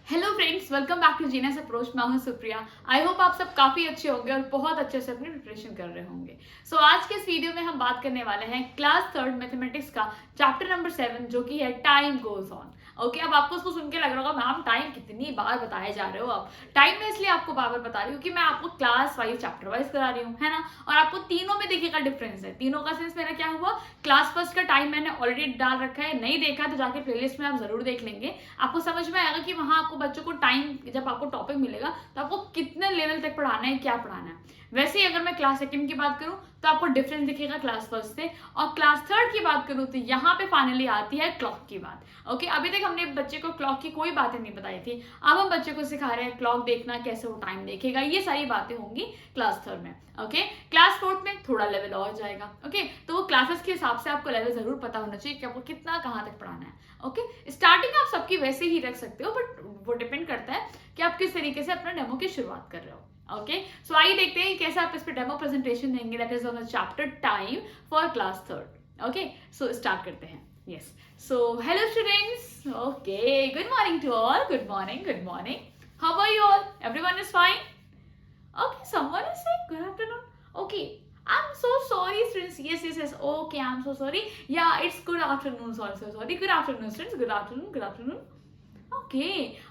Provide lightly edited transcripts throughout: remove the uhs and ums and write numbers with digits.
Hello friends, welcome back to Genius Approach. मैं हूं Supriya. I hope आप सब काफी अच्छे होंगे और बहुत अच्छे से अपनी प्रिपरेशन कर रहे होंगे। आज के इस वीडियो में हम बात करने वाले हैं क्लास थर्ड मैथमेटिक्स का चैप्टर नंबर 7 जो कि है टाइम गोज ऑन। ओके, अब आपको उसको सुन के लग रहा होगा मैम टाइम कितनी बार बताए जा रहे हो। आप टाइम में इसलिए आपको बार बार बता रही हूँ कि मैं आपको क्लास वाइज चैप्टर वाइज करा रही हूँ, है ना। और आपको तीनों में देखिएगा डिफरेंस है। तीनों का सेंस मेरा क्या हुआ, क्लास फर्स्ट का टाइम मैंने ऑलरेडी डाल रखा है, नहीं देखा तो जाके प्लेलिस्ट में आप जरूर देख लेंगे। आपको समझ में आएगा कि वहां आपको बच्चों को टाइम, जब आपको टॉपिक मिलेगा तो आपको कितने लेवल तक पढ़ाना है, क्या पढ़ाना है। वैसे ही अगर मैं क्लास सेकंड की बात करूं तो आपको डिफरेंस दिखेगा क्लास फर्स्ट से। और क्लास थर्ड की बात करूं तो यहाँ पे फाइनली आती है क्लॉक की बात। ओके, अभी तक हमने बच्चे को क्लॉक की कोई बातें नहीं बताई थी। अब हम बच्चे को सिखा रहे हैं क्लॉक देखना, कैसे वो टाइम देखेगा, ये सारी बातें होंगी क्लास थर्ड में। ओके, क्लास फोर्थ में थोड़ा लेवल और जाएगा। ओके, तो वो क्लासेस के हिसाब से आपको लेवल जरूर पता होना चाहिए कि आपको कितना कहाँ तक पढ़ाना है। ओके, स्टार्टिंग आप सबकी वैसे ही रख सकते हो, बट वो डिपेंड करता है कि आप किस तरीके से अपना डेमो की शुरुआत कर रहे हो। ओके, सो आइए देखते हैं कैसे आप इस पे डेमो प्रेजेंटेशन देंगे, that is on the chapter time for class third. Okay, so start करते हैं। yes, so hello students. Okay, good morning to all. Good morning, good morning. How are you all? Everyone is fine? Okay, someone is saying good afternoon. Okay, I'm so sorry students. Yes. Okay, I'm so sorry. Yeah, it's good afternoon. Sorry. Good afternoon students. Good afternoon.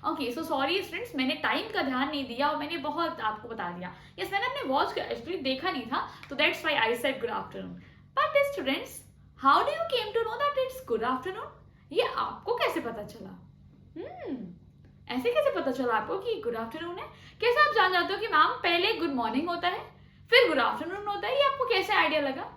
Okay, so sorry students, मैंने time का ध्यान नहीं दिया और मैंने बहुत आपको बता दिया। यस, मैंने अपने वॉच का एक्चुअली देखा नहीं था, तो that's why I said good afternoon. But students, how do you came to know that it's good afternoon? ये आपको कैसे पता चला? ऐसे कैसे पता चला आपको कि गुड आफ्टरनून है? कैसे आप जान जाते हो कि मैम पहले गुड मॉर्निंग होता है फिर गुड आफ्टरनून होता है? ये आपको कैसे आइडिया लगा?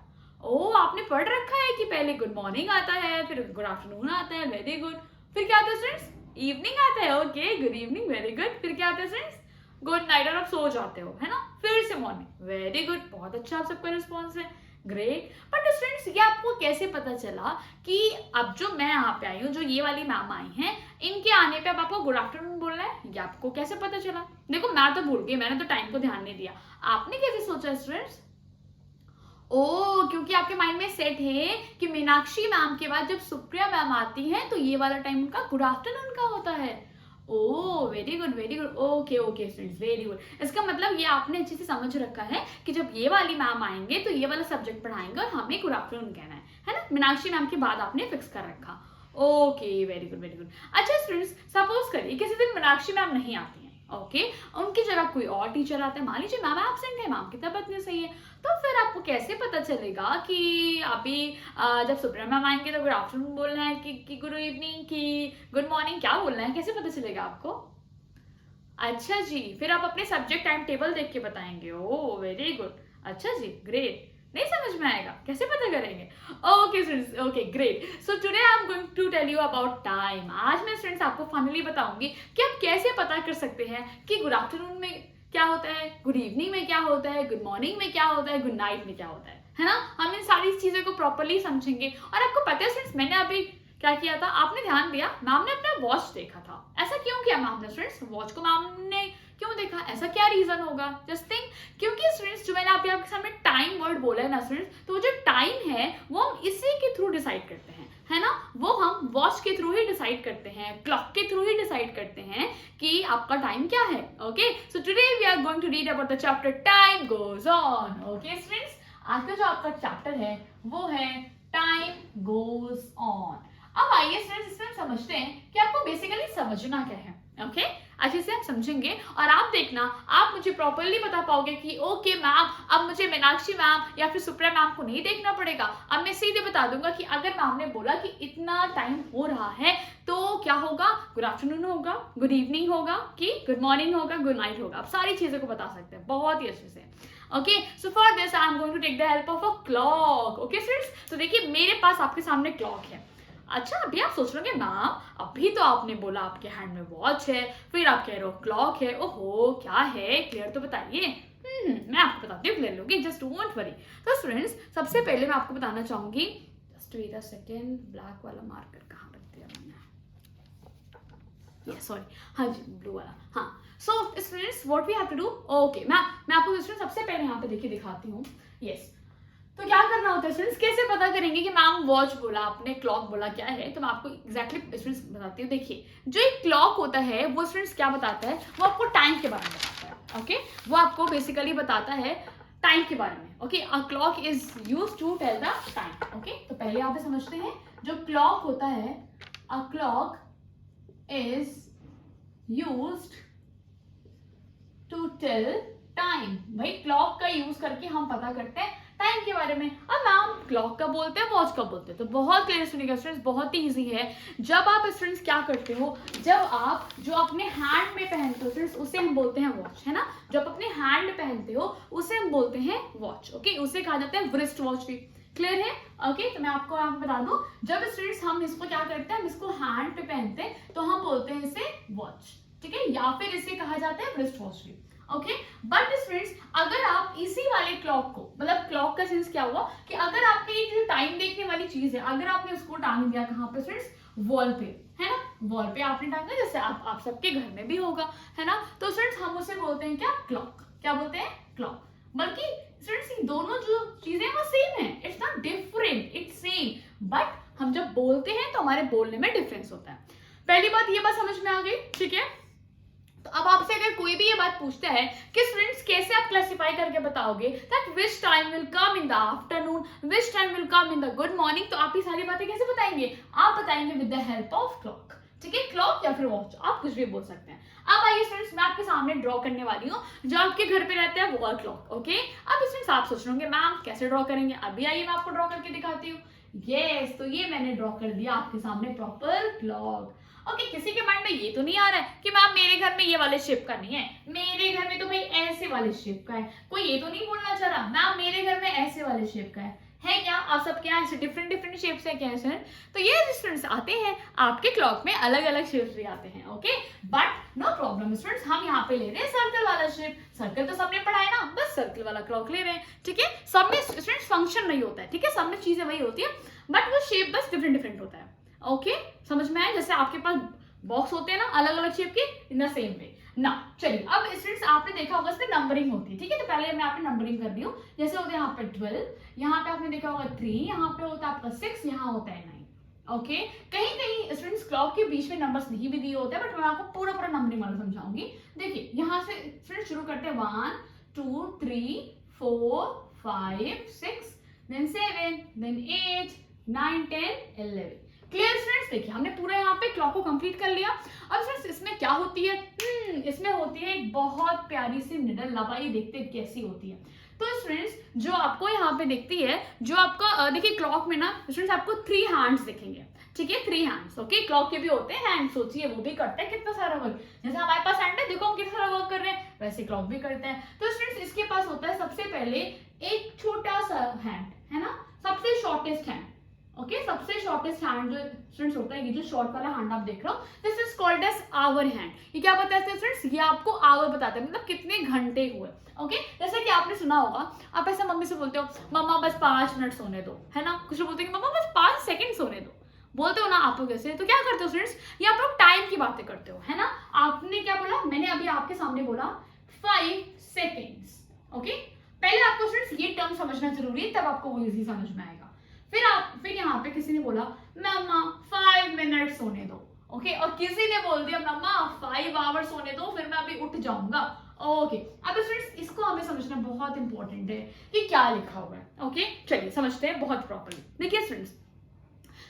ओ, आपने पढ़ रखा है कि पहले गुड मॉर्निंग आता है फिर गुड आफ्टरनून आता है। Very good. फिर क्या आता है स्टूडेंट्स? इवनिंग आता है। Okay, good evening. Very good. फिर क्या आता है स्टूडेंट्स? गुड नाइट, और आप सो जाते हो, है ना। फिर से मॉर्निंग। वेरी गुड, बहुत अच्छा आप सबका रिस्पॉन्स है। ग्रेट। बट स्टूडेंट्स, ये आपको कैसे पता चला कि अब जो मैं यहाँ पे आई हूँ, जो ये वाली मैम आई हैं, इनके आने पे अब आपको गुड आफ्टरनून बोलना है? ये आपको कैसे पता चला? देखो, मैं तो भूल गई, मैंने तो टाइम को ध्यान नहीं दिया। आपने कैसे सोचा स्टूडेंट्स? ओ, क्योंकि आपके माइंड में सेट है कि मीनाक्षी मैम के बाद जब सुप्रिया मैम आती हैं तो ये वाला टाइम उनका गुड आफ्टरनून का होता है। Oh, very good very good. Okay students, very good. इसका मतलब ये आपने अच्छे से समझ रखा है कि जब ये वाली मैम आएंगे तो ये वाला सब्जेक्ट पढ़ाएंगे और हमें गुड आफ्टरनून कहना है ना। मीनाक्षी मैम के बाद आपने फिक्स कर रखा। Okay, very good very good. अच्छा स्टूडेंट्स, सपोज करिए किसी दिन मीनाक्षी मैम नहीं आती हैं। ओके, उनकी जगह कोई और टीचर आता है। मान लीजिए मैम एब्सेंट है, मैम की तबीयत नहीं सही है, तो फिर आपको कैसे पता चलेगा कि अभी जब सुप्रिया मैम आएंगे तो गुड आफ्टरनून बोलना है कि गुड इवनिंग की गुड मॉर्निंग, क्या बोलना है? कैसे पता चलेगा आपको? अच्छा जी, फिर आप अपने सब्जेक्ट टाइम टेबल देख के बताएंगे। ओ, वेरी गुड। अच्छा जी, ग्रेट। नहीं समझ में आएगा, कैसे पता करेंगे? Okay students, okay great. So today I am going to tell you about time. आज मैं स्टूडेंट्स आपको फाइनली बताऊंगी कि आप कैसे पता कर सकते हैं कि गुड आफ्टरनून में क्या होता है, गुड इवनिंग में क्या होता है, गुड मॉर्निंग में क्या होता है, गुड नाइट में क्या होता है ना। हम इन सारी चीजों को प्रॉपरली समझेंगे। और आपको पता है स्टूडेंट्स, मैंने अभी क्या किया था, आपने ध्यान दिया, मैम ने अपना वॉच देखा था। ऐसा क्यों किया मैम ने स्टूडेंट्स? वॉच को मैम ने क्यों देखा? ऐसा क्या रीजन होगा? Just think. क्योंकि स्टूडेंट्स, जो मैंने आपके सामने टाइम वर्ड बोला है ना स्टूडेंट्स, तो वो जो टाइम है वो हम इसी के थ्रू डिसाइड करते हैं, है ना। वो हम वॉच के थ्रू ही डिसाइड करते हैं, क्लॉक के थ्रू ही डिसाइड करते हैं कि आपका टाइम क्या है। Okay, so today we are going to read about the chapter time goes on. Okay students, आज का जो आपका चैप्टर है वो है टाइम गोज ऑन। अब आइए स्टूडेंट्स, इसमें हम समझते हैं कि आपको बेसिकली समझना क्या है। ओके, अच्छे से आप समझेंगे और आप देखना, आप मुझे प्रॉपरली बता पाओगे कि ओके मैम, अब मुझे मीनाक्षी मैम या फिर सुप्रिया मैम को नहीं देखना पड़ेगा। अब मैं सीधे बता दूंगा कि अगर मैम ने बोला कि इतना टाइम हो रहा है तो क्या होगा? गुड आफ्टरनून होगा, गुड इवनिंग होगा, कि गुड मॉर्निंग होगा, गुड नाइट होगा। आप सारी चीजों को बता सकते हैं बहुत ही अच्छे से। Okay, so for this I am going to take the help of a clock. Okay students, तो देखिए मेरे पास आपके सामने क्लॉक है। अच्छा, अभी आप सोच रहे हो मैम अभी तो आपने बोला आपके हैंड में वॉच है, फिर आप कह रहे हो क्लॉक है। ओहो, क्या है? क्लियर तो बताइए। मैं आपको बताती हूँ, क्लियर लोगे, जस्ट डोंट वरी। तो स्टूडेंट्स, सबसे पहले मैं आपको बताना चाहूंगी, just wait a second, black वाला मार्कर कहाँ रख दिया मैंने? सॉरी, हाँ जी, ब्लू वाला। हाँ, so students what we have to do. Okay, मैं आपको स्टूडेंट सबसे पहले यहाँ पे देखिए दिखाती हूँ। यस, तो क्या करना होता है स्टूडेंट्स, कैसे पता करेंगे कि मैम वॉच बोला आपने, क्लॉक बोला, क्या है? तो मैं आपको एग्जैक्टली स्टूडेंट्स बताती हूँ। देखिए, जो एक क्लॉक होता है वो स्टूडेंट्स क्या बताता है, वो आपको टाइम के बारे में बताता है। ओके, वो आपको बेसिकली बताता है टाइम के बारे में। Okay, a clock is used to tell the time. Okay, तो पहले आप समझते हैं, जो क्लॉक होता है, a clock is used to tell time. भाई क्लॉक का यूज करके हम पता करते हैं टाइम के बारे में। अब मैम क्लॉक का बोलते हैं, वॉच का बोलते हैं, तो बहुत क्लियर सुनिएगा स्टूडेंट्स, बहुत ही इजी है। जब आप स्टूडेंट्स क्या करते हो, जब आप जो अपने हैंड में पहनते हो स्टूडेंट्स, उसे हम बोलते हैं वॉच, है ना? जो आप अपने हैंड में पहनते हो उसे हम बोलते हैं वॉच। ओके, उसे कहा जाता है व्रिस्ट वॉच भी। क्लियर है? ओके, तो मैं आपको यहाँ पे बता दूं, जब स्टूडेंट्स हम इसको क्या करते हैं, हम इसको हैंड पे पहनते हैं तो हम बोलते हैं इसे वॉच, ठीक है? या फिर इसे कहा जाता है व्रिस्ट वॉच भी। ओके, बट स्टूडेंट्स अगर आप इसी वाले क्लॉक को, मतलब क्लॉक का सेंस क्या हुआ कि अगर आपने ये जो टाइम देखने वाली चीज है, अगर आपने उसको टांग दिया कहाँ पे स्टूडेंट्स, वॉल पे, है ना? वॉल पे आपने टांगा, जैसे आप सबके घर में भी होगा, है ना? तो स्टूडेंट्स हम उसे बोलते हैं क्या, क्लॉक। क्या बोलते हैं? क्लॉक। बल्कि स्टूडेंट्स ये दोनों जो चीजें वो सेम है, it's not different, it's same, but हम जब बोलते हैं तो हमारे बोलने में डिफरेंस होता है। पहली बात ये बात समझ में आ गई, ठीक है? तो अब आपसे अगर कोई भी ये बात पूछता है कि स्टूडेंट्स कैसे आप क्लासिफाई करके बताओगे that which time will come in the afternoon, which time will come in the good morning, तो आप ये सारी बातें कैसे बताएंगे? आप बताएंगे with the help of clock, ठीक है? क्लॉक या फिर वॉच, आप कुछ भी बोल सकते हैं। अब आइए स्टूडेंट्स, मैं आपके सामने ड्रॉ करने वाली हूँ जो आपके घर पे रहते हैं वॉल क्लॉक। ओके, अब स्टूडेंट्स आप सोच रहे होंगे मैम कैसे ड्रॉ करेंगे? अभी आइए मैं आपको ड्रॉ करके दिखाती हूँ। यस, तो ये मैंने ड्रॉ कर दिया आपके सामने प्रॉपर क्लॉक। ओके, किसी के माइंड में ये तो नहीं आ रहा है कि मैम मेरे घर में ये वाले शेप का नहीं है, मेरे घर में तो भाई ऐसे वाले शेप का है। कोई ये तो नहीं बोलना चाह रहा मैम मेरे घर में ऐसे वाले शेप का है क्या? आप सबके यहाँ ऐसे डिफरेंट डिफरेंट शेप से क्या है सर? तो ये स्टूडेंट्स आते हैं आपके क्लॉक में, अलग अलग शेप्स भी आते हैं। Okay, but no problem students, हम यहाँ पे ले रहे हैं सर्कल वाला शेप। सर्कल तो सबने पढ़ा है ना, बस सर्कल वाला क्लॉक ले रहे हैं, ठीक है? सब में स्टूडेंट्स फंक्शन नहीं होता है, ठीक है? सब में चीजें वही होती है, बट वो शेप बस डिफरेंट डिफरेंट होता है। ओके, समझ में आया? जैसे आपके पास बॉक्स होते हैं ना अलग अलग शेप के, इन द सेम वे ना। चलिए, अब स्टूडेंट्स आपने देखा होगा इसमें नंबरिंग होती है, ठीक है? तो पहले मैं आपने नंबरिंग कर दी हूँ, जैसे होते हैं यहाँ पे 12, यहाँ पे आपने देखा होगा 3, यहाँ पे होता है आपका 6, यहाँ होता है 9। ओके, कहीं कहीं स्टूडेंट्स क्लॉक के बीच में नंबर्स नहीं भी दिए होते हैं, बट मैं आपको पूरा पूरा नंबरिंग वाला समझाऊंगी। देखिए, यहाँ से स्टूडेंट्स शुरू करते हैं 1 2 3 4 5 6, देन 7, देन 8 9 10 11। Clear students? देखिए, हमने पूरा यहाँ पे क्लॉक को कंप्लीट कर लिया। अब स्टूडेंट्स इसमें क्या होती है? इसमें होती है एक बहुत प्यारी सी निडल। लबाई देखते हैं कैसी होती है। तो स्टूडेंट्स जो आपको यहाँ पे दिखती है, जो आपका देखिए क्लॉक में ना स्टूडेंट्स आपको 3 हैंड्स दिखेंगे, ठीक है? 3 हैंड्स। ओके, क्लॉक के भी होते हैं हैंड, सोचिए वो भी करते हैं कितना सारा वर्क। जैसे हमारे पास हैंड है, देखो हम कितना सारा वर्क कर रहे हैं, वैसे क्लॉक भी करते हैं। तो स्टूडेंट्स इसके पास होता है सबसे पहले एक छोटा सा हैंड, है ना? सबसे शॉर्टेस्ट हैंड। ओके, सबसे शॉर्टेस्ट हैंड जो स्टूडेंट्स होता है, ये जो शॉर्ट वाला हैंड आप देख रहे हो, this is called as hour hand. ये क्या बताते हैं स्टूडेंट्स? ये आपको आवर बताते हैं, मतलब कितने घंटे हुए। ओके, जैसे कि आपने सुना होगा, आप ऐसे मम्मी से बोलते हो मम्मा बस 5 मिनट सोने दो, है ना? कुछ लोग बोलते हैं कि मम्मा बस 5 सेकंड सोने दो, बोलते हो ना आप लोग ऐसे। तो क्या करते हो स्टूडेंट्स? ये आप लोग टाइम की बातें करते हो, है ना? आपने क्या बोला? मैंने अभी आपके सामने बोला 5 सेकेंड्स। ओके, पहले आपको स्टूडेंट्स ये टर्म समझना जरूरी है, तब आपको वो इजी समझ में आएगा। फिर यहाँ पे किसी ने बोला मम्मा 5 मिनट सोने दो। ओके, और किसी ने बोल दिया मम्मा 5 आवर्स सोने दो, फिर मैं अभी उठ जाऊंगा। ओके, अब स्टूडेंट्स इसको हमें समझना बहुत इंपॉर्टेंट है कि क्या लिखा हुआ है। ओके, चलिए समझते हैं बहुत प्रॉपर्ली। देखिए स्टूडेंट्स,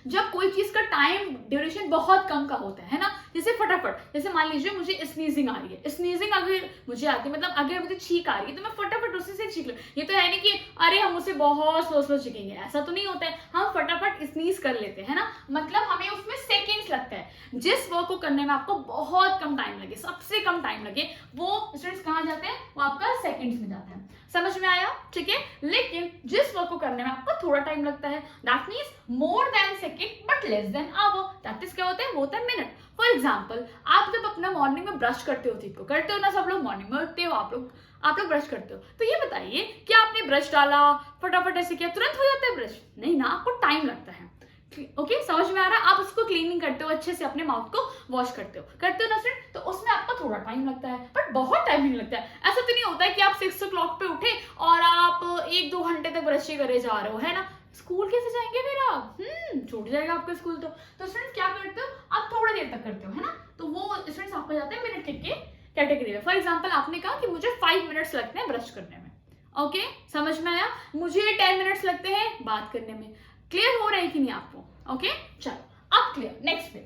जब कोई चीज का टाइम ड्यूरेशन बहुत कम का होता है ना, जैसे फटाफट, जैसे मान लीजिए मुझे स्नीजिंग आ रही है, स्नीजिंग अगर मुझे आती है, मतलब अगर मुझे छींक आ रही है तो मैं फटाफट उसी से छींक लूं। ये तो है नहीं कि अरे हम उसे बहुत स्लो स्लो छींकेंगे, ऐसा तो नहीं होता है। हम फटाफट स्नीज कर लेते हैं ना, मतलब हमें उसमें सेकेंड्स लगता है। जिस वर्क को करने में आपको बहुत कम टाइम लगे, सबसे कम टाइम लगे, वो स्टूडेंट्स कहाँ जाते हैं? वो आपका सेकेंड्स में जाता है। समझ में आया? ठीक है, लेकिन जिस वर्क को करने में आपको थोड़ा टाइम लगता है, that means more than second but less than hour, that is क्या होता है? वो होता है मिनट। फॉर एग्जांपल, आप जब अपना मॉर्निंग में ब्रश करते हो, ठीक को करते हो ना, सब लोग मॉर्निंग में उठते हो, आप लोग ब्रश करते हो, तो ये बताइए कि आपने ब्रश डाला, फटाफट ऐसे किया, तुरंत हो जाता है ब्रश? नहीं ना, आपको टाइम लगता है। ओके, समझ में आ रहा है? आप उसको क्लीनिंग करते हो, अच्छे से अपने माउथ को वॉश करते हो ना स्टूडेंट, तो उसमें आपको थोड़ा टाइम लगता है, बट बहुत टाइम नहीं लगता है। ऐसा तो नहीं होता है कि आप 6 o'clock पे उठे और आप 1-2 घंटे तक ब्रश ही करे जा रहे हो, है ना। स्कूल कैसे जाएंगे फिर आप? छूट जाएगा आपका स्कूल। तो स्टूडेंट्स क्या करते हो, आप थोड़ा देर तक करते हो, है ना। तो वो स्टूडेंट्स आपको जाते हैं मिनट के कैटेगरी में। फॉर एग्जाम्पल आपने कहा कि मुझे 5 मिनट्स लगते हैं ब्रश करने में, ओके समझ में आया। मुझे 10 मिनट्स लगते हैं बात करने में। क्लियर हो रहा है कि नहीं आपको? ओके चलो अब क्लियर। नेक्स्ट पे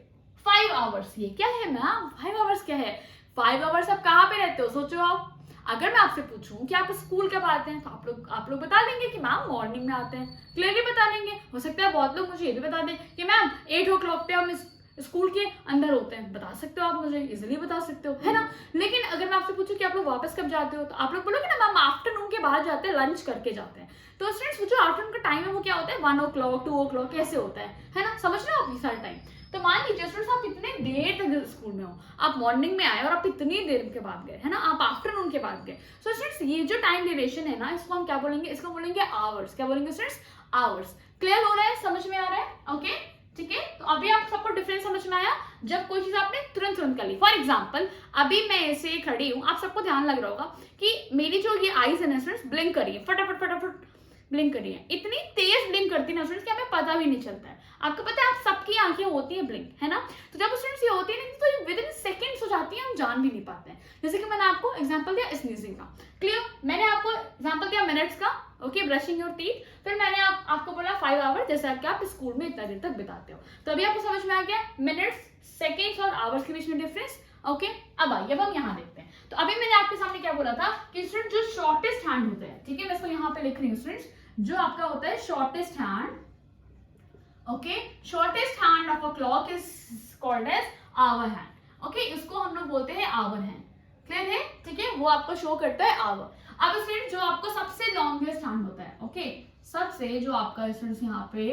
5 आवर्स, ये क्या है मैम? 5 आवर्स क्या है? 5 आवर्स आप कहाँ पे रहते हो, सोचो आप। अगर मैं आपसे पूछूं कि आप स्कूल कब आते हैं, तो आप लोग बता देंगे कि मैम मॉर्निंग में आते हैं, क्लियरली बता देंगे। हो सकता है बहुत लोग मुझे ये भी बता दें कि मैम 8 o'clock पे हम स्कूल के अंदर होते हैं, बता सकते हो आप, मुझे इजीली बता सकते हो, है ना। लेकिन अगर मैं आपसे पूछूं कि आप लोग वापस कब जाते हो, तो आप लोग बोलोगे ना मैम आफ्टरनून के बाद जाते हैं, लंच करके जाते हैं। तो स्टूडेंट्स वो जो आफ्टरनून का टाइम है वो क्या होता है, 1 o'clock 2 o'clock कैसे होता है ना। समझ रहे हो आप ये सारा टाइम। तो मान लीजिए स्टूडेंट्स आप इतने देर तक स्कूल में हो, आप मॉर्निंग में आए और आप इतनी देर के बाद गए, है ना, आप आफ्टरनून के बाद गए। सो स्टूडेंट्स ये जो टाइम ड्यूरेशन है ना, इसको हम क्या बोलेंगे, इसको बोलेंगे आवर्स। क्या बोलेंगे स्टूडेंट्स? आवर्स। क्लियर हो रहा है, समझ में आ रहा है? ओके ठीक है। तो अभी आप सबको डिफरेंस समझ में आया जब कोई चीज आपने तुरंत कर ली। फॉर एग्जाम्पल अभी मैं ऐसे खड़ी हूँ, आप सबको ध्यान लग रहा होगा कि मेरी जो ये आईज है ना स्टूडेंट्स, ब्लिंक करी है, फटाफट फटाफट ब्लिंक करी है। इतनी तेज ब्लिंक करती है ना स्टूडेंट्स कि हमें पता भी नहीं चलता है। आपको पता है आप सबकी आंखें होती है ब्लिंक, है ना। तो जब स्टूडेंट्स ये होती है ना तो विद इन सेकंड्स हो जाती है, हम जान भी नहीं पाते हैं। जैसे कि मैंने आपको एग्जांपल दिया स्नीजिंग का, क्लियर। मैंने आपको एग्जांपल दिया मिनट्स का, ओके, ब्रशिंग योर टीथ। फिर मैंने आपको बोला 5 आवर्स, जैसे कि आप स्कूल में इतना देर तक बिताते हो। तो अभी आपको समझ में आ गया मिनट्स, सेकेंड्स और आवर्स के बीच में डिफरेंस। ओके अब आइए अब हम यहाँ देखते हैं। तो अभी मैंने आपके सामने क्या बोला था कि स्टूडेंट जो शॉर्टेस्ट हैंड होता है, ठीक है, मैं इसको यहाँ पे लिख रही हूँ स्टूडेंट्स, जो आपका होता है shortest hand, okay, shortest hand of a clock is called as hour hand. Okay इसको हम लोग बोलते हैं आवर हैंड। क्लियर है? ठीक है, वो आपको शो करता है आवर। अब स्टूडेंट जो आपको सबसे लॉन्गेस्ट हैंड होता है, ओके, सबसे जो आपका स्टूडेंट्स यहाँ पे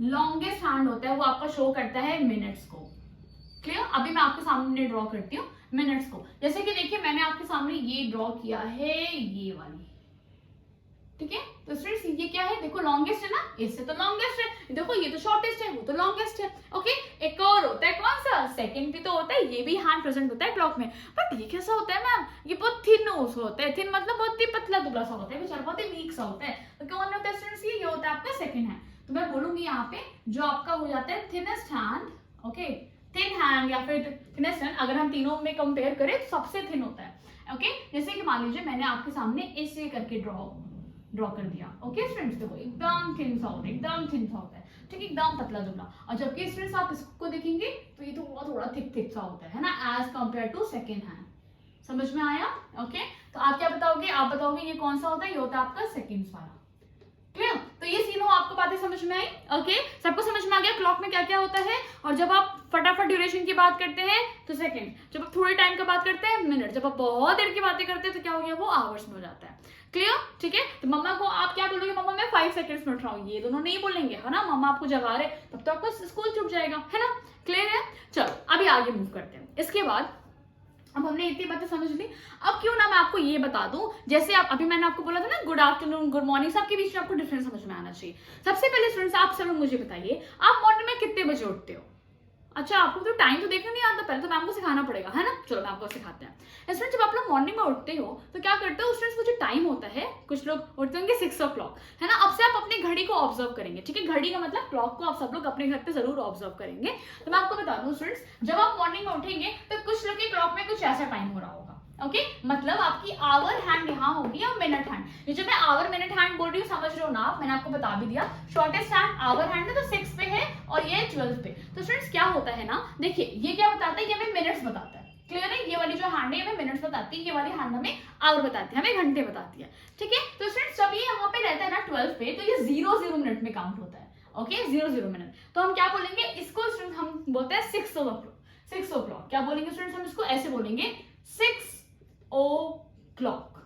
लॉन्गेस्ट हैंड होता है वो आपका शो करता है मिनट्स को। क्लियर? अभी मैं आपके सामने ड्रॉ करती हूँ मिनट्स को। जैसे कि देखिए मैंने आपके सामने ये ड्रॉ किया है, ये वाली, ठीक है। तो स्टूडेंट्स ये क्या है, देखो लॉन्गेस्ट है ना, इससे तो लॉन्गेस्ट है, देखो ये तो शॉर्टेस्ट है, वो तो लॉन्गेस्ट है। ओके एक और होता है कौन सा, सेकंड भी तो होता है, ये भी हैंड प्रेजेंट होता है क्लॉक में। बट ये कैसा होता है मैम, ये बहुत थिन होता है, थिन मतलब बहुत ही पतला दुबला सा होता है, बेचारा बहुत ही वीक सा होता है। तो कौन होता है स्टूडेंट्स, ये होता है आपका सेकंड हैंड। तो मैं बोलूंगी यहाँ पे जो आपका हो जाता है thinnest hand, okay, thin hand या फिर थिनेस्ट हैंड, अगर हम तीनों में कंपेयर करें तो सबसे थिन होता है। ओके जैसे कि मान लीजिए मैंने आपके सामने ऐसे करके ड्रॉ कर दिया। ओके स्टूडेंट्स देखो एकदम थिन सा होता है, एकदम थिन सा होता है, ठीक है, एकदम पतला दुबला। और जबकि स्टूडेंट्स आप इसको देखेंगे तो ये थोड़ा थोड़ा थिक सा होता है ना, as compare to second hand. समझ में आया? ओके तो आप क्या बताओगे, आप बताओगे ये कौन सा होता है, ये होता है आपका सेकंड वाला। क्लियर? तो ये तीनों आपको बातें समझ में आई। ओके सबको समझ में आ गया क्लॉक में क्या क्या होता है। और जब आप फटाफट ड्यूरेशन की बात करते हैं तो सेकंड, जब आप थोड़े टाइम का बात करते हैं मिनट, जब आप बहुत देर की बातें करते हैं तो क्या हो गया, वो आवर्स में हो जाता है। क्लियर? ठीक है। तो मम्मा को आप क्या बोलोगे, मम्मा मैं 5 सेकंड्स में उठ रहा हूँ, ये दोनों नहीं बोलेंगे, है ना, मम्मा आपको जगा रहे, तब तो आपका स्कूल छूट जाएगा, है ना। क्लियर है? चलो अभी आगे मूव करते हैं। इसके बाद अब हमने इतनी बातें समझ ली, अब क्यों ना मैं आपको ये बता दूं, जैसे आप अभी मैंने आपको बोला था ना गुड आफ्टरनून गुड मॉर्निंग, सबके बीच में आपको डिफरेंस समझ में आना चाहिए। सबसे पहले स्टूडेंट्स आप सब मुझे बताइए आप मॉर्निंग में कितने बजे उठते हो? अच्छा आपको तो टाइम तो देखना नहीं आता, पहले तो मैम को सिखाना पड़ेगा, है ना। चलो मैं आपको सिखाते हैं। स्टूडेंट जब आप लोग मॉर्निंग में उठते हो तो क्या करते हो स्टूडेंट्स, वो जो टाइम होता है, कुछ लोग उठते होंगे 6 o'clock, है ना। अब से आप अपनी घड़ी को ऑब्जर्व करेंगे, ठीक है, घड़ी का मतलब क्लॉक को आप सब लोग अपने घर पे जरूर ऑब्जर्व करेंगे। तो मैं आपको बता दूं स्टूडेंट्स, जब आप मॉर्निंग में उठेंगे तो कुछ लोग के क्लॉक में कुछ ऐसा टाइम हो रहा होगा। ओके मतलब आपकी आवर हैंड यहाँ होगी और मिनट हैंड। ये जो मैं आवर मिनट हैंड बोल रही हूँ समझ रहे हो ना आप, मैंने आपको बता भी दिया। शॉर्टेस्ट हैंड आवर हैंड है तो 6 पे है और ये 12 पे। तो स्टूडेंट्स क्या होता है ना, देखिए ये क्या बताता है, ये हमें मिनट्स बताता है। क्लियर है? ये वाली जो हैंड है हमें मिनट्स बताती है, ये वाली हैंड हमें आवर बताती है, हमें घंटे बताती है, ठीक है। तो स्टूडेंट्स जब ये यहाँ पे रहता है ना 12 पे, तो ये 0 मिनट में काउंट होता है। Okay 0 minute. तो हम क्या बोलेंगे इसको स्टूडेंट्स, हम बोलते हैं 6 o'clock। क्या बोलेंगे स्टूडेंट्स, हम इसको ऐसे बोलेंगे 6 o'clock।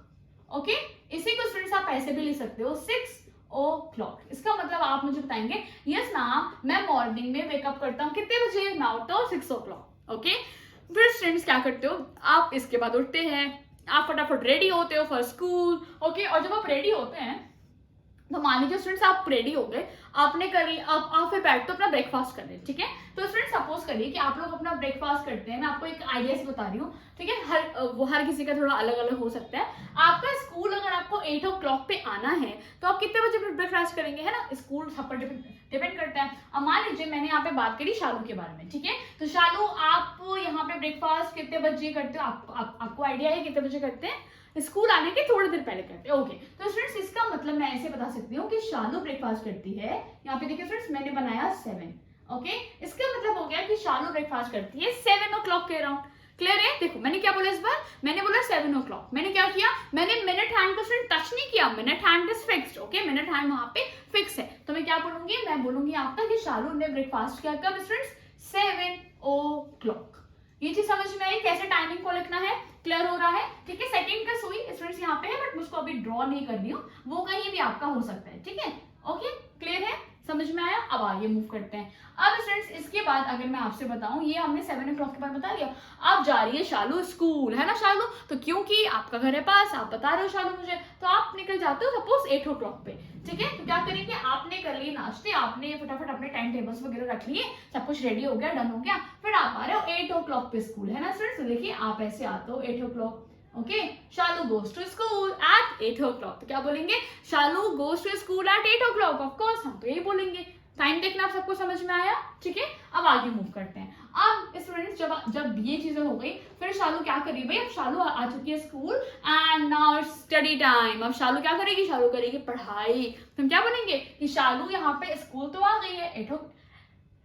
ओके इसी को स्टूडेंट्स आप ऐसे भी लिख सकते हो 6 o'clock। इसका मतलब आप मुझे बताएंगे यस मैम मैं मॉर्निंग में वेकअप करता हूँ कितने बजे, मैं उठता हूँ 6 o'clock। ओके फिर स्टूडेंट्स क्या करते हो आप, इसके बाद उठते हैं, आप फटाफट रेडी होते हो फॉर स्कूल। ओके और जब आप रेडी होते हैं तो मान लीजिए स्टूडेंट्स आप रेडी हो गए, आपने करी, आप फिर बैठ तो अपना ब्रेकफास्ट कर लें, ठीक है। तो फ्रेंड्स सपोज करिए कि आप लोग अपना ब्रेकफास्ट करते हैं, मैं आपको एक आइडिया से बता रही हूँ, ठीक है। वो हर किसी का थोड़ा अलग अलग हो सकता है। आपका स्कूल अगर आपको 8 o'clock पे आना है तो आप कितने बजे ब्रेकफास्ट करेंगे, है ना। स्कूल सब पर डिपेंड करता है। अब मान लीजिए मैंने यहाँ पे बात करी शालू के बारे में, ठीक है। तो शालू आप यहाँ पे ब्रेकफास्ट कितने बजे करते हो, आपको आइडिया है कितने बजे करते हैं, स्कूल आने के थोड़ी देर पहले करते हैं, ओके। तो फ्रेंड्स इसका मतलब मैं ऐसे बता सकती हूँ कि शालू ब्रेकफास्ट करती है, यहाँ पे देखिए फ्रेंड्स मैंने बनाया 7, ओके। इसका मतलब हो गया कि शालू ब्रेकफास्ट करती है 7 o'clock के अराउंड। क्लियर है। देखो मैंने क्या बोला इस बार, मैंने बोला 7 o'clock। मैंने क्या किया, मैंने मिनट हैंड को फ्रेंड टच नहीं किया, minute hand is fixed, okay. Minute hand वहां पे फिक्स है। तो मैं क्या बोलूंगी, मैं बोलूंगी आपका कि शालू ने ब्रेकफास्ट किया कब फ्रेंड्स, 7 o'clock। ये चीज समझ में आई कैसे टाइमिंग को लिखना है, क्लियर हो रहा है, ठीक है। सेकंड का सुई स्टूडेंट्स यहाँ पे है, बट मुझको अभी ड्रॉ नहीं करनी हूँ, वो कहीं भी आपका हो सकता है, ठीक है, ओके। क्लियर है, समझ में आया। अब आगे मूव करते हैं। अब स्टूडेंट्स इसके बाद अगर मैं आपसे बताऊं, ये हमने 7 o'clock के बाद बता दिया। अब जा रही है शालू स्कूल, है ना शालू, तो क्योंकि आपका घर है पास, आप बता रहे हो शालू मुझे, तो आप निकल जाते हो सपोज 8 o'clock पे, ठीक है। तो क्या करेंगे, आपने कर लिए नाश्ते, आपने फटाफट अपने टाइम टेबल्स वगैरह रख लिए, सब कुछ रेडी हो गया, डन हो गया, फिर आप आ रहे हो 8 o'clock पे स्कूल, है ना स्टूडेंट्स। तो देखिए आप ऐसे आते हो 8 o'clock, okay. Shalu goes to school at 8 o'clock। तो क्या बोलेंगे, Shalu goes to school at 8 o'clock, of course हम तो यही बोलेंगे। टाइम देखना आप सबको समझ में आया, ठीक है। अब आगे मूव करते हैं। अब स्टूडेंट्स जब ये चीजें हो गई, फिर शालू क्या करेगी भाई, अब शालू आ चुकी है school and now it's study time. अब शालू क्या करेगी, शालू करेगी पढ़ाई। तो हम क्या बोलेंगे कि शालू यहाँ पे स्कूल तो आ गई है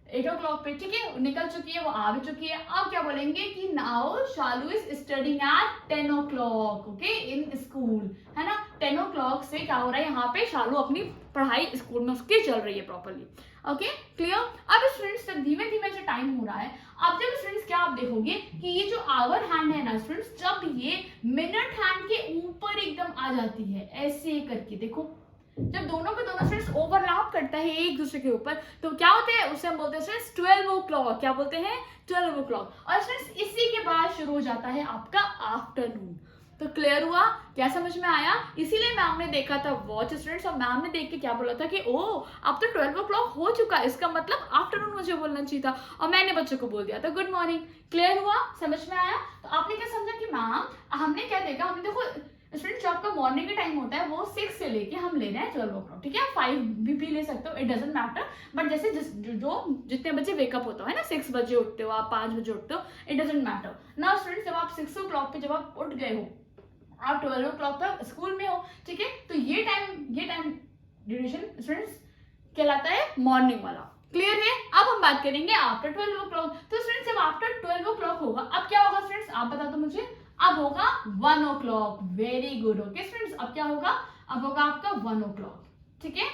8 o'clock पे, ठीक है, निकल चुकी है, वो आ भी चुकी है। अब क्या बोलेंगे कि now Shalu is studying at 10 o'clock, okay, in school, है ना। 10 o'clock से क्या हो रहा है, यहाँ पे शालू अपनी पढ़ाई स्कूल में उसकी चल रही है प्रॉपरली, ओके, क्लियर। अब स्टूडेंट्स जब धीमे धीमे से टाइम हो रहा है, अब जब स्टूडेंट्स क्या आप देखोगे कि ये जो आवर हैंड है ना स्टूडेंट्स, जब ये मिनट हैंड के ऊपर एकदम आ जाती है ऐसे करके, देखो जब दोनों के दोनों स्टूडेंट्स ओवरलैप करता है एक दूसरे के ऊपर, तो क्या होते हैं, उसे हम बोलते हैं स्टूडेंट्स 12 o'clock। क्या बोलते हैं, 12 o'clock। और स्टूडेंट्स इसी के बाद शुरू हो जाता है आपका आफ्टरनून। तो क्लियर हुआ, क्या समझ में आया। इसीलिए मैम ने देखा था वॉच स्टूडेंट्स, और मैम ने देख के क्या बोला था कि ओ अब तो 12 o'clock हो चुका है, इसका मतलब आफ्टरनून मुझे बोलना चाहिए था, और मैंने बच्चों को बोल दिया था गुड मॉर्निंग। क्लियर हुआ, समझ में आया। तो आपने क्या समझा कि मैम हमने क्या देखा, हमने देखो स्टूडेंट जो आपका मॉर्निंग का टाइम होता है वो 6 से लेके हम ले रहे हैं 12 o'clock, ठीक है। 5 भी ले सकते हो, इट डजंट मैटर, बट जैसे जितने बजे वेकअप होता है ना, 6 बजे उठते हो आप, 5 बजे उठते हो, इट डजंट मैटर ना स्टूडेंट। जब आप 6 o'clock पे जब आप उठ गए हो, आप 12 o'clock तक स्कूल में हो, ठीक है, तो ये टाइम ड्यूरेशन स्टूडेंट्स कहलाता है मॉर्निंग वाला। क्लियर है। अब हम बात करेंगे आफ्टर 12 o'clock। तो स्टूडेंट्स जब आफ्टर 12 o'clock होगा, अब क्या होगा स्टूडेंट्स, आप बता दो मुझे। अब होगा 1 o'clock, very good, okay students. अब क्या होगा, अब होगा आपका 1 o'clock, ठीक है,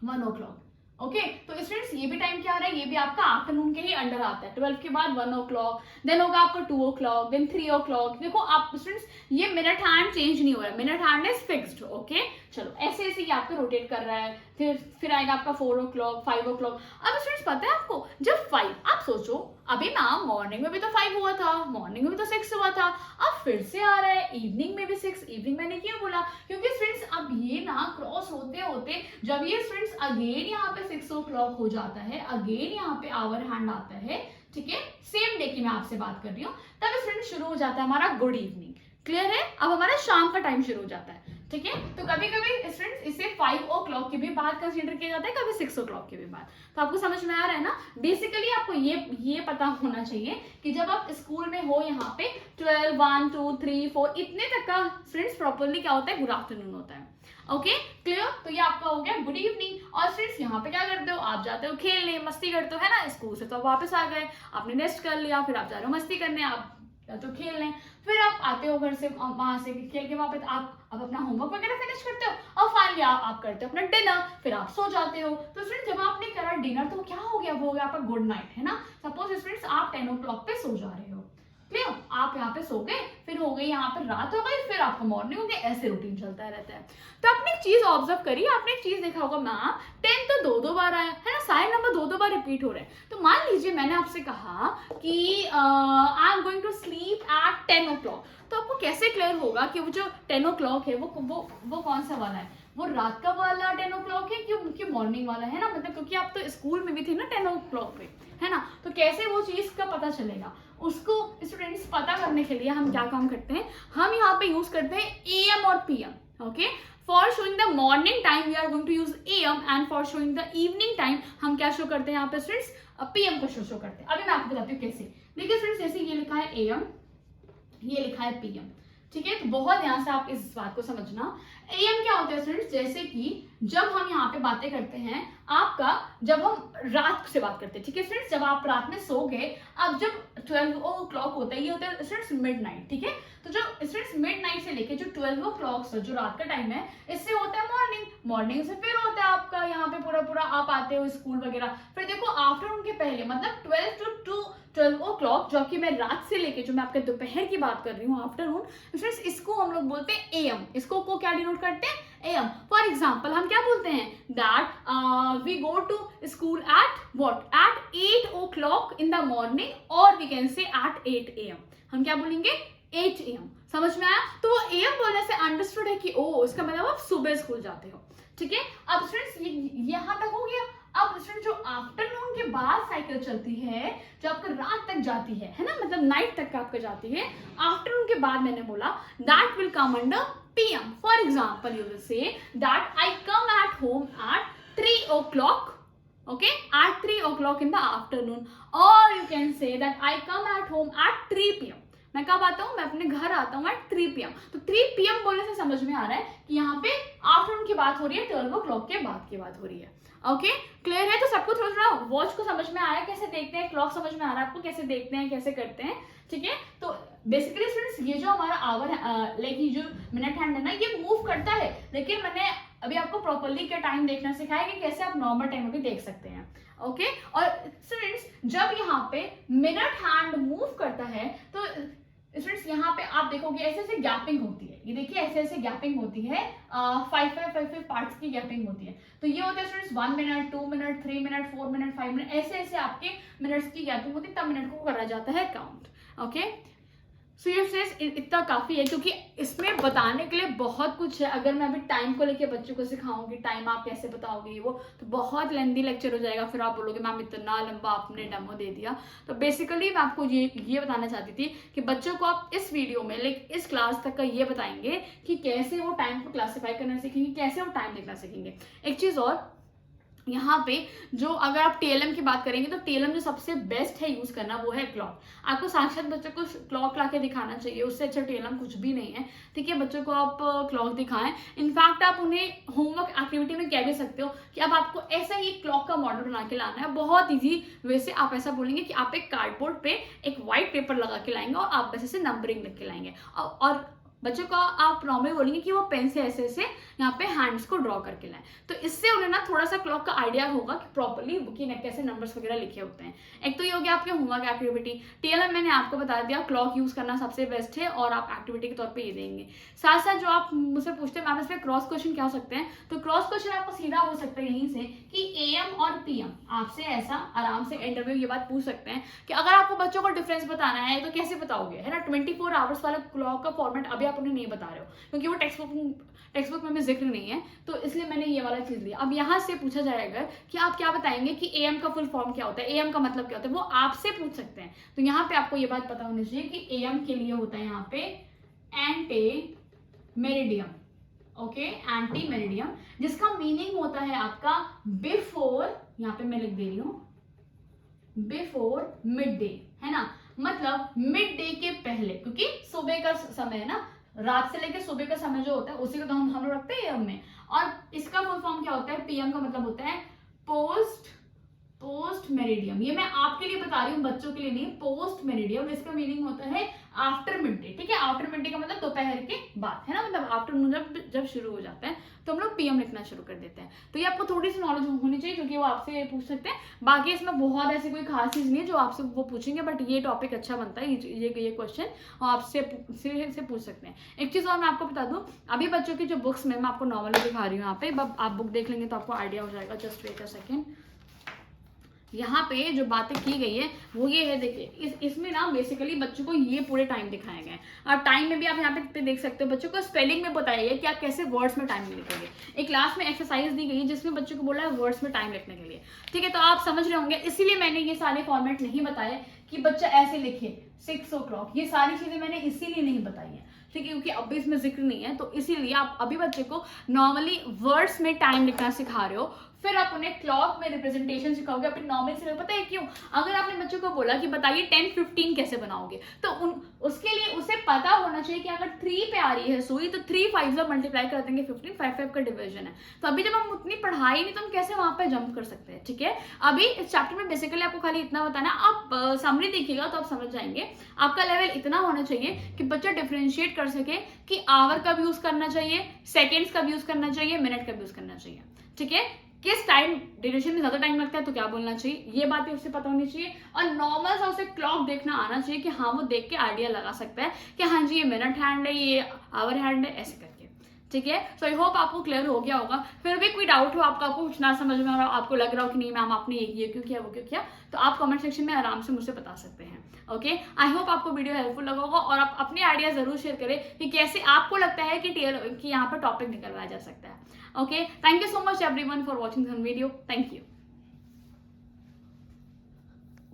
1 o'clock, ओके। तो स्टूडेंट्स ये भी टाइम क्या आ रहा है, ये भी आपका आफ्टरनून के ही अंडर आता है। 12 के बाद 1 o'clock, देन होगा आपका 2 o'clock, देन 3 o'clock। देखो आप स्टूडेंट्स ये मिनट हैंड चेंज नहीं हो रहा है, minute hand is fixed, okay. चलो ऐसे ऐसे ये आपको रोटेट कर रहा है, फिर आएगा आपका 4 o'clock, 5 o'clock। अब स्टूडेंट्स पता है आपको, जब 5, आप सोचो अभी मैम मॉर्निंग में भी तो 5 हुआ था, मॉर्निंग में भी तो 6 हुआ था, अब फिर से आ रहा है इवनिंग में भी 6। इवनिंग मैंने क्यों बोला, क्योंकि स्टूडेंट्स अब ये ना क्रॉस होते होते जब ये स्टूडेंट्स अगेन यहाँ पे 6 o'clock हो जाता है, अगेन यहाँ पे आवर हैंड आता है, ठीक है, सेम डे की मैं आपसे बात कर रही हूँ, तब स्टूडेंट्स शुरू हो जाता है हमारा गुड इवनिंग। क्लियर है। अब हमारा शाम का टाइम शुरू हो जाता है, ठीक है। तो कभी कभी स्टूडेंट्स इसे 5 o'clock के भी बाद कंसीडर किया जाता है, कभी 6 o'clock के भी बाद। तो आपको समझ में आ रहा है ना। बेसिकली आपको ये पता होना चाहिए कि जब आप स्कूल में हो, यहाँ पे 12, 1, 2, 3, 4 इतने तक का स्टूडेंट्स प्रॉपरली क्या होता है, गुड आफ्टरनून होता है, ओके, क्लियर। तो ये आपका हो गया गुड इवनिंग। और स्टूडेंट्स यहाँ पे क्या करते हो, आप जाते हो खेलने, मस्ती करते हो, है ना। स्कूल से तो आप वापस आ गए, आपने रेस्ट कर लिया, फिर आप जा रहे हो मस्ती करने, आप तो खेल लें, फिर आप आते हो घर से, वहां से खेल के वापस आप अब अपना होमवर्क वगैरह फिनिश करते हो, और फाइनली आप करते हो अपना डिनर, फिर आप सो जाते हो। तो स्टूडेंट जब आपने करा डिनर तो क्या हो गया, वो हो गया आपका गुड नाइट, है ना। सपोज स्टूडेंट्स आप 10 o'clock पे सो जा रहे हो, क्लियर, आप यहाँ पे सो गए, फिर हो गई यहाँ पे रात हो गई, फिर आपका मॉर्निंग हो गई, ऐसे रूटीन चलता रहता है। तो आपने एक चीज ऑब्जर्व करी, आपने एक चीज देखा होगा मैम 10 तो 2 बार आया है ना, सारे नंबर 2 बार रिपीट हो रहे हैं। तो मान लीजिए मैंने आपसे कहा कि I am going to sleep at 10 o'clock, तो आपको कैसे क्लियर होगा कि वो जो 10 o'clock है वो कौन सा वाला है, वो रात का वाला 10 o'clock है कि मॉर्निंग वाला है ना, मतलब क्योंकि आप तो स्कूल में भी थे ना 10 o'clock पे, है ना, तो कैसे वो चीज़ का पता चलेगा, उसको स्टूडेंट्स पता करने के लिए हम क्या काम करते हैं, हम यहाँ पे यूज करते हैं AM और PM। Okay, for showing the morning time we are going to use AM and for showing the evening time हम क्या शो करते हैं यहाँ पे स्टूडेंट्स, PM को शो करते हैं। अभी मैं आपको बताती हूँ कैसे। देखिए स्टूडेंट्स, जैसे ये लिखा है AM, ये लिखा है PM, ठीक है, तो बहुत ध्यान से आप इस बात को समझना। AM क्या होता है स्टूडेंट्स, जैसे कि जब हम यहाँ पे बातें करते हैं आपका, जब हम रात से बात करते हैं, ठीक है स्टूडेंट्स, जब आप रात में सो गए, अब जब 12 o'clock होता है, ये होता है स्टूडेंट्स मिडनाइट, ठीक है, तो जो स्टूडेंट्स मिडनाइट से लेके जो 12 o'clock जो रात का टाइम है, इससे होता है मॉर्निंग, मॉर्निंग से फिर होता है आपका यहाँ पे पूरा आप आते हो स्कूल वगैरह, फिर देखो आफ्टरनून के पहले मतलब 12 o'clock जो कि मैं रात से लेके जो मैं आपके दोपहर की बात कर रही हूँ आफ्टरनून, फ्रेंड्स इसको हम लोग बोलते हैं AM, इसको को क्या डिनोट करते हैं, AM। फॉर एग्जाम्पल हम क्या बोलते हैं, that we go to school at what, at 8 o'clock in the morning, और we can say at 8 AM, हम क्या बोलेंगे 8 AM। समझ में आया? तो AM बोलने से अंडरस्टूड है कि ओ इसका मतलब आप सुबह स्कूल जाते हो, ठीक है। अब फ्रेंड्स यहाँ तक हो गया। अब स्टूडेंट जो आफ्टरनून के बाद साइकिल चलती है, जो आपका रात तक जाती है ना, मतलब नाइट तक आपका जाती है, आफ्टरनून के बाद मैंने बोला that will come under PM। For example you will say that I come at home at 3 o'clock, okay, at 3 o'clock in the afternoon, or you can say that I come at home at 3 PM। मैं कब आता हूँ, मैं अपने घर आता हूँ at 3 PM। तो 3 PM बोलने से समझ में आ रहा है कि यहाँ पे आफ्टरनून की बात हो रही है, 12 o'clock के बाद की बात हो रही है। ओके, क्लियर है? तो सबको थोड़ा थोड़ा वॉच को समझ में आया, कैसे देखते हैं, क्लॉक समझ में आ रहा है आपको, कैसे देखते हैं, कैसे करते हैं, ठीक है। तो बेसिकली स्टूडेंट्स ये जो हमारा आवर है, लाइक ये जो मिनट हैंड है ना, ये मूव करता है, लेकिन मैंने अभी आपको प्रॉपर्ली क्या टाइम देखना सिखाया कि कैसे आप नॉर्मल टाइम भी देख सकते हैं। ओके, और स्टूडेंट्स जब यहाँ पे मिनट हैंड मूव करता है तो स्टूडेंट्स यहाँ पे आप देखोगे ऐसे ऐसे गैपिंग होती है, ये देखिए ऐसे ऐसे गैपिंग होती है, 5 पार्ट्स की गैपिंग होती है। तो ये होता है students 1 minute, 2 minute, 3 minute, 4 minute, 5 minute, ऐसे ऐसे आपके मिनट्स की गैपिंग होती है, तब मिनट को करा जाता है काउंट। ओके, सो ये फ्रेंड्स इतना काफ़ी है, क्योंकि इसमें बताने के लिए बहुत कुछ है। अगर मैं अभी टाइम को लेके बच्चों को सिखाऊंगी, टाइम आप कैसे बताओगे वो, तो बहुत लेंदी लेक्चर हो जाएगा, फिर आप बोलोगे मैम इतना लंबा आपने डेमो दे दिया। तो बेसिकली मैं आपको ये बताना चाहती थी कि बच्चों को आप इस वीडियो में लाइक इस क्लास तक का ये बताएंगे कि कैसे वो टाइम को क्लासीफाई करना सीखेंगे, कैसे वो टाइम देखना सीखेंगे। एक चीज़ और, यहाँ पे जो अगर आप TLM की बात करेंगे तो TLM जो सबसे बेस्ट है यूज करना वो है क्लॉक। आपको साक्षात बच्चों को क्लॉक ला के दिखाना चाहिए, उससे अच्छा TLM कुछ भी नहीं है, ठीक है। बच्चों को आप क्लॉक दिखाएं, इनफैक्ट आप उन्हें होमवर्क एक्टिविटी में कह भी सकते हो कि अब आपको ऐसा ही क्लॉक का मॉडल बना के लाना है। बहुत ईजी वे से आप ऐसा बोलेंगे कि आप एक कार्डबोर्ड पे एक व्हाइट पेपर लगा के लाएंगे और आप बस ऐसे नंबरिंग लिख के लाएंगे, और बच्चों को आप नॉर्मली बोलेंगे कि वो पेन से ऐसे ऐसे यहाँ पे हैंड्स को ड्रॉ करके लाएं, तो इससे उन्हें ना थोड़ा सा क्लॉक का आइडिया होगा कि प्रॉपर्ली कि कैसे नंबर्स वगैरह लिखे होते हैं। एक तो ये हो गया आपके होमवर्क एक्टिविटी। TLM मैंने आपको बता दिया क्लॉक यूज करना सबसे बेस्ट है, और आप एक्टिविटी के तौर पे ये देंगे। साथ साथ जो आप मुझसे पूछते हैं मैम इसमें क्रॉस क्वेश्चन क्या हो सकते हैं, तो क्रॉस क्वेश्चन आपको सीधा हो सकता है यहीं से कि AM और PM आपसे ऐसा आराम से इंटरव्यू ये बात पूछ सकते हैं कि अगर आपको बच्चों को डिफरेंस बताना है तो कैसे बताओगे, है ना। 24 आवर्स वाला क्लॉक का फॉर्मेट अभी आप उन्हें नहीं बता रहे हो, क्योंकि वो टेक्स्ट बुक में भी जिक्र नहीं है, तो इसलिए मैंने ये वाला चीज लिया। अब यहाँ से पूछा जाएगा कि आप क्या बताएंगे कि AM का फुल फॉर्म क्या होता है, AM का मतलब क्या होता है, वो आपसे पूछ सकते हैं। तो यहाँ पे आपको ये बात पता होनी चाहिए कि AM के लिए होता है यहाँ पे anti meridiem. Okay, anti meridiem, जिसका मीनिंग होता है आपका बिफोर, यहाँ पे मैं लिख दे रही हूँ बिफोर मिड डे, है ना, मतलब मिड डे के पहले, क्योंकि सुबह का समय है ना, रात से लेकर सुबह का समय जो होता है उसी को तो हम लोग रखते हैं AM में। और इसका फुल फॉर्म क्या होता है, PM का मतलब होता है पोस्ट मेरिडियम। ये मैं आपके लिए बता रही हूँ, बच्चों के लिए नहीं। पोस्ट मेरिडियम इसका मीनिंग होता है आफ्टर मिड डे, ठीक है। आफ्टर मिड डे का मतलब दोपहर के बाद, है ना, मतलब आफ्टरनून जब शुरू हो जाता है तो हम लोग PM लिखना शुरू कर देते हैं। तो ये आपको थोड़ी सी नॉलेज होनी चाहिए, क्योंकि वो आपसे पूछ सकते हैं। बाकी इसमें बहुत ऐसी कोई खास चीज नहीं है जो आपसे वो पूछेंगे, बट ये टॉपिक अच्छा बनता है, ये क्वेश्चन आपसे पूछ सकते हैं। एक चीज और मैं आपको बता दूं, अभी बच्चों की जो बुक्स में मैं आपको नॉर्मली दिखा रही हूँ यहाँ पे, आप बुक देख लेंगे तो आपको आइडिया हो जाएगा। जस्ट वेट अ सेकेंड, यहाँ पे जो बातें की गई है वो ये है, देखिए इसमें ना बेसिकली बच्चों को ये पूरे टाइम दिखाया गया है, और टाइम में भी आप यहाँ पे देख सकते हो बच्चों को स्पेलिंग में बताया गया कि आप कैसे वर्ड्स में टाइम लिखेंगे। एक क्लास में एक्सरसाइज दी गई है जिसमें बच्चों को बोला है वर्ड्स में टाइम लिखने के लिए, ठीक है। तो आप समझ रहे होंगे, इसीलिए मैंने ये सारे फॉर्मेट नहीं बताए कि बच्चा ऐसे लिखे 6 o'clock, ये सारी चीजें मैंने इसीलिए नहीं बताई है, ठीक है, क्योंकि अभी इसमें जिक्र नहीं है। तो इसीलिए आप अभी बच्चे को नॉर्मली वर्ड्स में टाइम लिखना सिखा रहे हो, फिर आप उन्हें क्लॉक में रिप्रेजेंटेशन सिखाओगे अपनी नॉर्मल से। पता है क्यों? अगर आपने बच्चों को बोला कि बताइए 10-15 कैसे बनाओगे, तो उसके लिए उसे पता होना चाहिए कि अगर 3 पे आ रही है सुई तो 3 5 से मल्टीप्लाई कर देंगे 15, 5 का डिवीजन है। तो अभी जब हम उतनी पढ़ाई नहीं तो हम कैसे वहां पे जंप कर सकते हैं, ठीक है। अभी इस चैप्टर में बेसिकली आपको खाली इतना बताना, आप समरी देखिएगा तो आप समझ जाएंगे। आपका लेवल इतना होना चाहिए कि बच्चा डिफरेंशिएट कर सके कि आवर का भी यूज करना चाहिए, सेकेंड्स का भी यूज करना चाहिए, मिनट का भी यूज करना चाहिए, ठीक है। किस टाइम ड्यूरेशन में ज्यादा टाइम लगता है तो क्या बोलना चाहिए, ये बातें उससे पता होनी चाहिए। और नॉर्मल सा उसे क्लॉक देखना आना चाहिए कि हाँ वो देख के आइडिया लगा सकता है कि हाँ जी ये मिनट हैंड है, ये आवर हैंड है, ऐसे करके, ठीक है। सो आई होप आपको क्लियर हो गया होगा। फिर भी कोई डाउट हो आपका, आपको कुछ ना समझ में आ रहा हो, आपको लग रहा हो कि नहीं मैम आपने ये क्यों किया वो क्यों किया, तो आप कमेंट सेक्शन में आराम से मुझसे बता सकते हैं। ओके, आई होप आपको वीडियो हेल्पफुल लगा होगा, और आप अपने आइडिया जरूर शेयर करें कि कैसे आपको लगता है कि यहाँ पर टॉपिक निकलवाया जा सकता है। Okay, thank you so much everyone for watching this video, thank you.